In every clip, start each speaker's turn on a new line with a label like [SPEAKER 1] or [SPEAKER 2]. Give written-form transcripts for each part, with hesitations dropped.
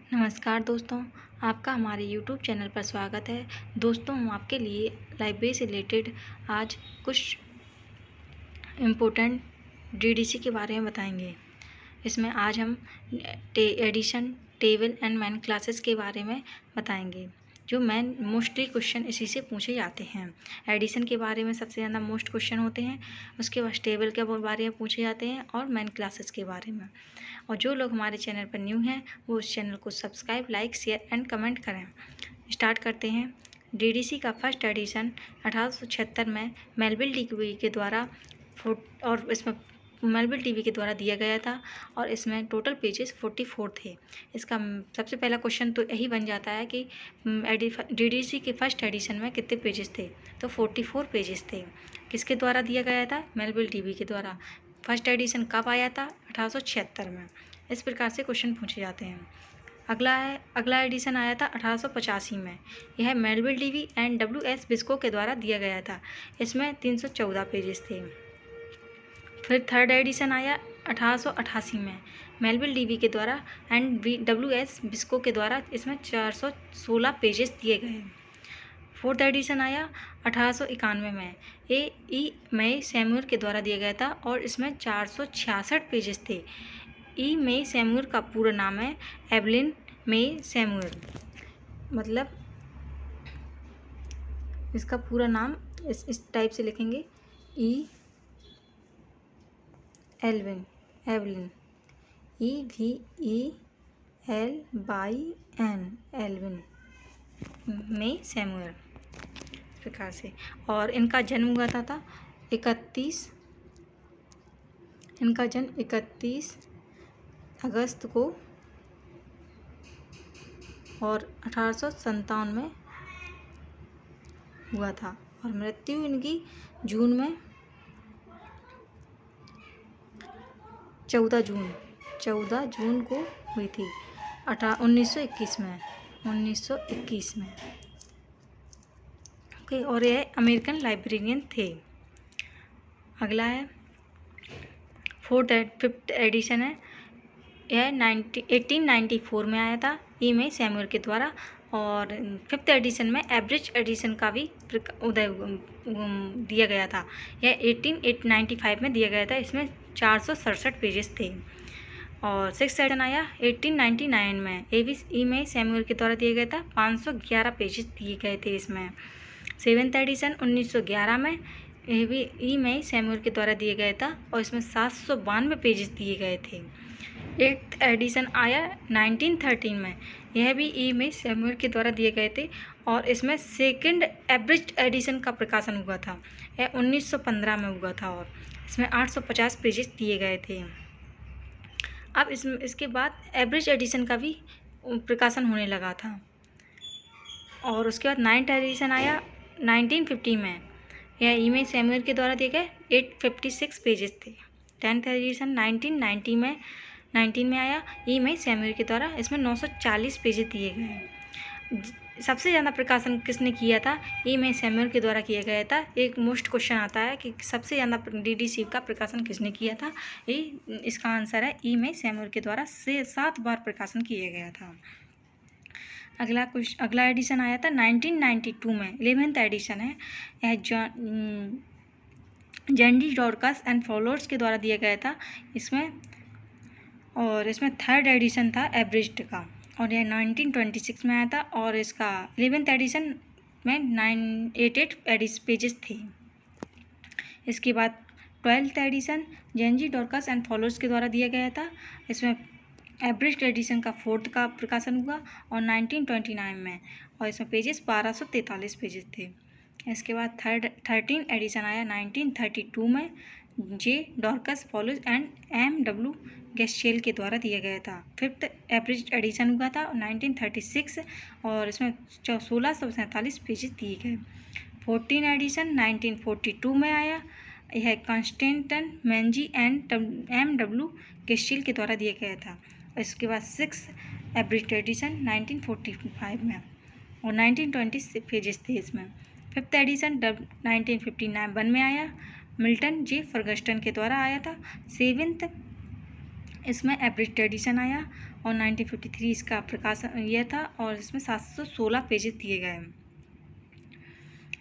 [SPEAKER 1] नमस्कार दोस्तों, आपका हमारे YouTube चैनल पर स्वागत है। दोस्तों, हम आपके लिए लाइब्रेरी से रिलेटेड आज कुछ इम्पोर्टेंट DDC के बारे में बताएंगे। इसमें आज हम edition, table and man classes के बारे में बताएंगे, जो मोस्टली क्वेश्चन इसी से पूछे जाते हैं। एडिशन के बारे में सबसे ज़्यादा मोस्ट क्वेश्चन होते हैं, उसके बाद टेबल के बारे में पूछे जाते हैं और मैन क्लासेस के बारे में। और जो लोग हमारे चैनल पर न्यू हैं वो उस चैनल को subscribe, like, share and comment करें। स्टार्ट करते हैं। DDC का फर्स्ट एडिशन 1876 में मेलविल टीवी के द्वारा दिया गया था और इसमें टोटल पेजेस 44 थे। इसका सबसे पहला क्वेश्चन तो यही बन जाता है कि DDC के फर्स्ट एडिशन में कितने पेजेस थे, तो 44 पेजेस थे। किसके द्वारा दिया गया था? मेलविल टीवी के द्वारा। फर्स्ट एडिशन कब आया था? 1876 में। इस प्रकार से क्वेश्चन पूछे जाते हैं। अगला एडिशन आया था 1885 में। यह मेलविल टीवी एंड WS बिस्को के द्वारा दिया गया था। इसमें 314 पेजेस थे। फिर थर्ड एडिशन आया 1888 में, मेलविल टीवी के द्वारा एंड WS बिस्को के द्वारा। इसमें 416 पेजेस दिए गए। फोर्थ एडिशन आया 1891 में, मई सैमुअल के द्वारा दिया गया था और इसमें 466 पेजेस थे। मई सैमुअल का पूरा नाम है एवलिन मई सैमुअल, मतलब इसका पूरा नाम इस टाइप से लिखेंगे, एवलिन एलविन मई सैमुअल प्रकार से। और इनका जन्म हुआ था 31 अगस्त को और 1857 में हुआ था और मृत्यु इनकी जून में 14 जून को हुई थी 1921 में। ओके, और यह अमेरिकन लाइब्रेरियन थे। अगला है फिफ्थ एडिशन है। यह 1894 में आया था मई सैमुअल के द्वारा। और फिफ्थ एडिशन में एवरेज एडिशन का भी दिया गया था। यह 1895 में दिया गया था। इसमें 467 पेजेस थे। और सिक्स एडिशन आया 1899 में, मई सैमुअल के द्वारा दिया गया था। 511 पेजेस दिए गए थे इसमें। सेवेंथ एडिशन 1911 में, मई सैमुअल के द्वारा दिया गया था और इसमें 792 पेजेस दिए गए थे। एट्थ एडिशन आया 1913 में, यह भी मई सैमुअल के द्वारा दिए गए थे और इसमें सेकंड एवरेज एडिशन का प्रकाशन हुआ था। यह 1915 में हुआ था और इसमें 850 पेजेस दिए गए थे। अब इसके बाद एवरेज एडिशन का भी प्रकाशन होने लगा था। और उसके बाद नाइन्थ एडिशन आया 1950 में, यह मई सैमुअल के द्वारा दिए गए 856 पेजेस थे। टेंथ एडिशन 1919 में आया मई सैमुअल के द्वारा। इसमें 940 पेजेस दिए गए। सबसे ज़्यादा प्रकाशन किसने किया था? मई सैमुअल के द्वारा किया गया था। एक मोस्ट क्वेश्चन आता है कि सबसे ज़्यादा DDC का प्रकाशन किसने किया था? इसका आंसर है मई सैमुअल के द्वारा 7 बार प्रकाशन किया गया था। अगला एडिशन आया था 1992 में, 11th एडिशन है। यह जेंडी डॉर्कस एंड फॉलोअर्स के द्वारा दिया गया था इसमें थर्ड एडिशन था एवरेस्ट का और यह 1926 में आया था। और इसका 11th एडिशन में 988 पेजेस थे। इसके बाद 12th एडिशन जेंजी डॉर्कस एंड फॉलोअर्स के द्वारा दिया गया था। इसमें एवरेस्ट एडिशन का 4th का प्रकाशन हुआ और 1929 में, और इसमें पेजेस 1243 पेजेस थे। इसके बाद 13 एडिशन आया 1932 में, जे डॉर्कस फॉलोअर्स एंड MW गैस्चेल के द्वारा दिया गया था। 5th एवरेज एडिशन हुआ था 1936 और इसमें 1647 पेजेस दिए गए। 14 एडिशन 1942 में आया। यह कॉन्स्टेंटन मेंजी एंड MW गैस्चेल के द्वारा दिया गया था। इसके बाद 6th एवरेज एडिशन 1945 में और 1920 पेजेस थे इसमें। 5th एडिशन 1951 में आया, मिल्टन जे फर्गस्टन के द्वारा आया था। 7th इसमें एवरेज एडिशन आया और 1953 इसका प्रकाशन यह था और इसमें 716 पेजेस दिए गए।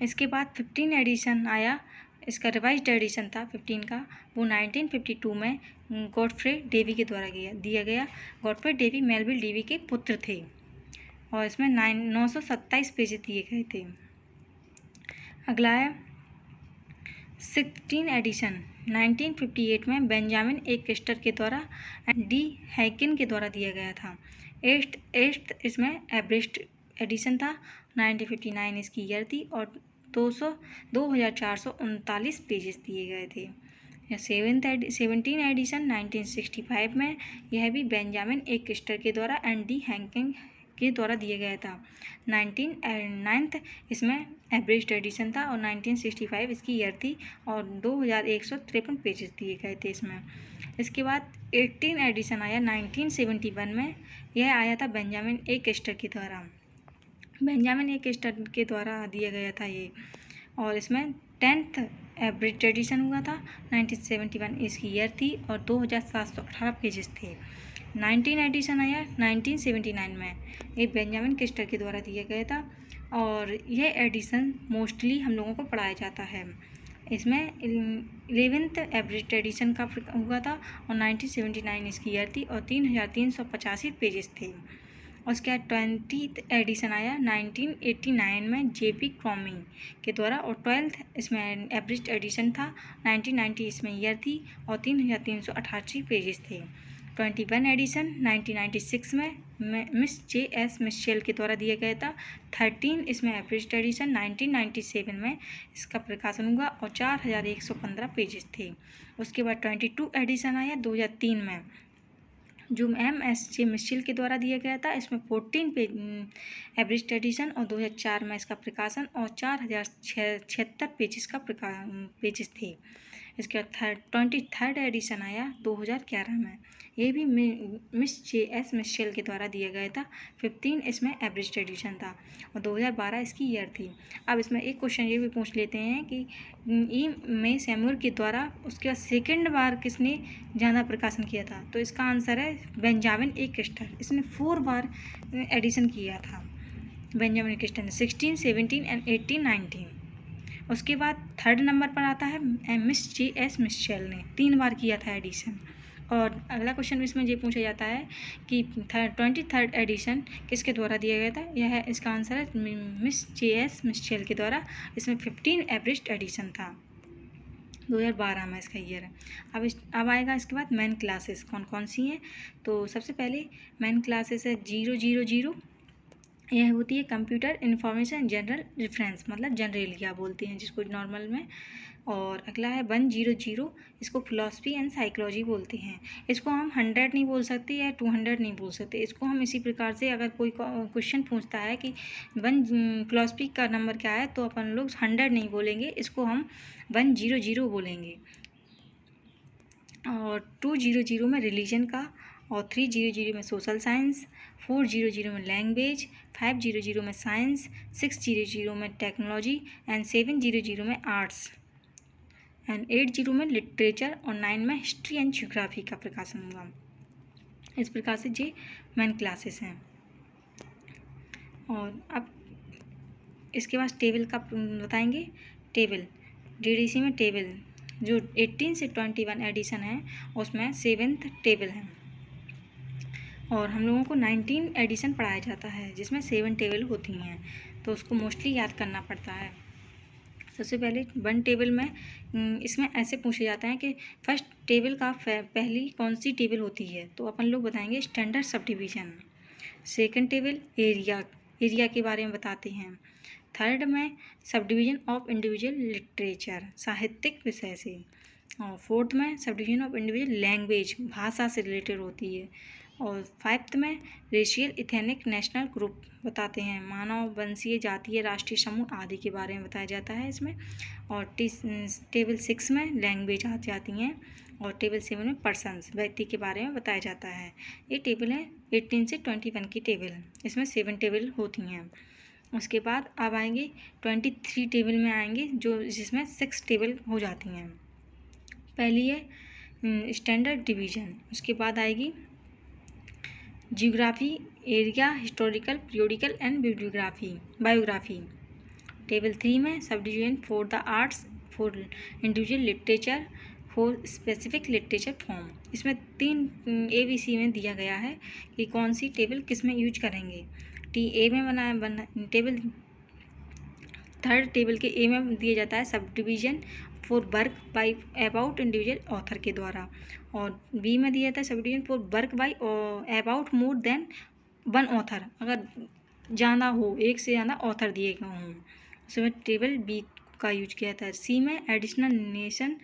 [SPEAKER 1] इसके बाद 15 एडिशन आया, इसका रिवाइज्ड एडिशन था 15 का, वो 1952 में गॉडफ्रे डेवी के द्वारा दिया गया। गॉडफ्रे डेवी मेलविल डेवी के पुत्र थे और इसमें 927 पेजेस दिए गए थे। अगला है 16 एडिशन 1958 में बेंजामिन ए किस्टर के द्वारा डी हैकिन के द्वारा दिया गया था। एट्थ इसमें एवरेस्ट एडिशन था, 1959 इसकी ईयर थी और 2439 पेजेस दिए गए थे। 17 एडिशन 1965 में, यह भी बेंजामिन ए किस्टर के द्वारा एंड डी हैकिन के द्वारा दिया गया था। 9th इसमें एवरेज एडिशन था और 1965 इसकी ईयर थी और 2153 पेजेस दिए गए थे इसमें। इसके बाद 18 एडिशन आया 1971 में, यह आया था बेंजामिन ए किस्टर के द्वारा। बेंजामिन ए किस्टर के द्वारा दिया गया था ये, और इसमें 10th एवरेज एडिशन हुआ था। 1971 इसकी ईयर थी और 2718 पेजेस थे। 19 एडिशन आया 1979 में, ये बेंजामिन किस्टर के द्वारा दिया गया था और यह एडिशन मोस्टली हम लोगों को पढ़ाया जाता है। इसमें 11th एवरेज एडिशन का हुआ था और 1979 इसकी ईयर थी और 3385 पेजेस थे। और उसके बाद 20th एडिशन आया 1989 में जेपी क्रॉमी के द्वारा और 12th इसमें एवरेज एडिशन था। 1990 इसमें ईयर थी और 3388 पेजेस थे। 21 एडिशन 1996 में मिस J.S. मिशेल के द्वारा दिया गया था। 13 इसमें एवरेज एडिशन 1997 में इसका प्रकाशन हुआ और 4115 पेजेस थे। उसके बाद 22 एडिशन आया 2003 में, जो M.S.J. मिशेल के द्वारा दिया गया था। इसमें 14 एवरेज एडिशन और 2004 में इसका प्रकाशन और 4076 पेजेस का पेजेस थे। इसके बाद 23rd एडिशन आया 2011 में, ये भी मिस J.S. मिशेल के द्वारा दिया गया था। 15 इसमें एवरेज एडिशन था और 2012 इसकी ईयर थी। अब इसमें एक क्वेश्चन ये भी पूछ लेते हैं कि ई में सैमुअल के द्वारा उसके बाद सेकेंड बार किसने ज़्यादा प्रकाशन किया था, तो इसका आंसर है बेंजामिन ए किस्टर। इसने 4 बार एडिशन किया था बेंजामिन किस्टर ने, 16, 17 एंड 18, 19। उसके बाद 3rd नंबर पर आता है मिस J.S. मिशेल ने 3 बार किया था एडिशन। और अगला क्वेश्चन इसमें ये पूछा जाता है कि 23rd एडिशन किसके द्वारा दिया गया था, यह है इसका आंसर है मिस J.S. मिशेल के द्वारा। इसमें 15 एवरेज एडिशन था, 2012 में इसका ईयर है। अब आएगा इसके बाद मेन क्लासेस कौन कौन सी हैं। तो सबसे पहले मेन क्लासेस है 000, यह होती है कंप्यूटर इंफॉर्मेशन जनरल रेफरेंस, मतलब जनरलिया बोलते हैं जिसको नॉर्मल में। और अगला है 100, इसको फिलॉसफी एंड साइकोलॉजी बोलते हैं। इसको हम 100 नहीं बोल सकते या 200 नहीं बोल सकते। इसको हम इसी प्रकार से, अगर कोई क्वेश्चन पूछता है कि फिलॉसफी का नंबर क्या है, तो अपन लोग 100 नहीं बोलेंगे, इसको हम 100 बोलेंगे। और 200 में रिलीजन का, और 300 में सोशल साइंस, 400 में लैंग्वेज, 500 में साइंस, 600 में टेक्नोलॉजी एंड 700 में आर्ट्स एंड 80 में लिटरेचर और 9 में हिस्ट्री एंड ज्योग्राफी का प्रकाशन हुआ। इस प्रकार से ये मेन क्लासेस हैं। और अब इसके बाद टेबल का बताएंगे। टेबल DDC में टेबल जो 18 से 21 एडिशन है उसमें 7th टेबल है। और हम लोगों को 19 एडिशन पढ़ाया जाता है जिसमें 7 टेबल होती हैं, तो उसको मोस्टली याद करना पड़ता है। सबसे पहले 1 टेबल में इसमें ऐसे पूछे जाता है कि फर्स्ट टेबल का पहली कौन सी टेबल होती है, तो अपन लोग बताएंगे standard sub division. Second table area के बारे में बताते हैं। 3rd में sub division of individual literature, साहित्यिक विषय से। और 4th में sub division of individual language, भाषा से रिलेटेड होती है। और 5th में रेशियल इथेनिक नेशनल ग्रुप बताते हैं, मानव वंशीय जातीय राष्ट्रीय समूह आदि के बारे में बताया जाता है इसमें। और टेबल 6 में लैंग्वेज आ जाती हैं। और टेबल 7 में पर्सन्स, व्यक्ति के बारे में बताया जाता है। ये टेबल है 18 से 21 की टेबल, इसमें 7 टेबल होती हैं। उसके बाद अब आएंगे 23 टेबल में आएंगे जो जिसमें 6 टेबल हो जाती हैं। पहली है स्टैंडर्ड डिवीज़न। उसके बाद आएगी geography, area, historical, periodical and biography. Table 3 में sub division for the arts, for individual literature, for specific literature form. इसमें 3 ABC में दिया गया है कि कौन सी टेबल किस में यूज करेंगे। TA में टेबल थर्ड टेबल के A में दिया जाता है sub division for work by about individual author के द्वारा, और B में दिया जाता है sub division for work by about more than one author, अगर ज़्यादा हो, एक से ज़्यादा ऑथर दिए गए हों, उसमें टेबल B का यूज किया जाता है। C में additional nation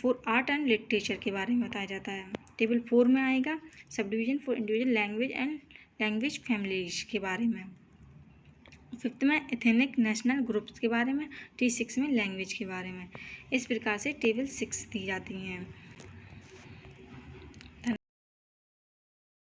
[SPEAKER 1] for art and literature के बारे में बताया जाता है। टेबल 4 में आएगा sub division for individual language and language families के बारे में। 5th में एथनिक नेशनल ग्रुप्स के बारे में। T6 में लैंग्वेज के बारे में। इस प्रकार से टेबल 6 दी जाती हैं।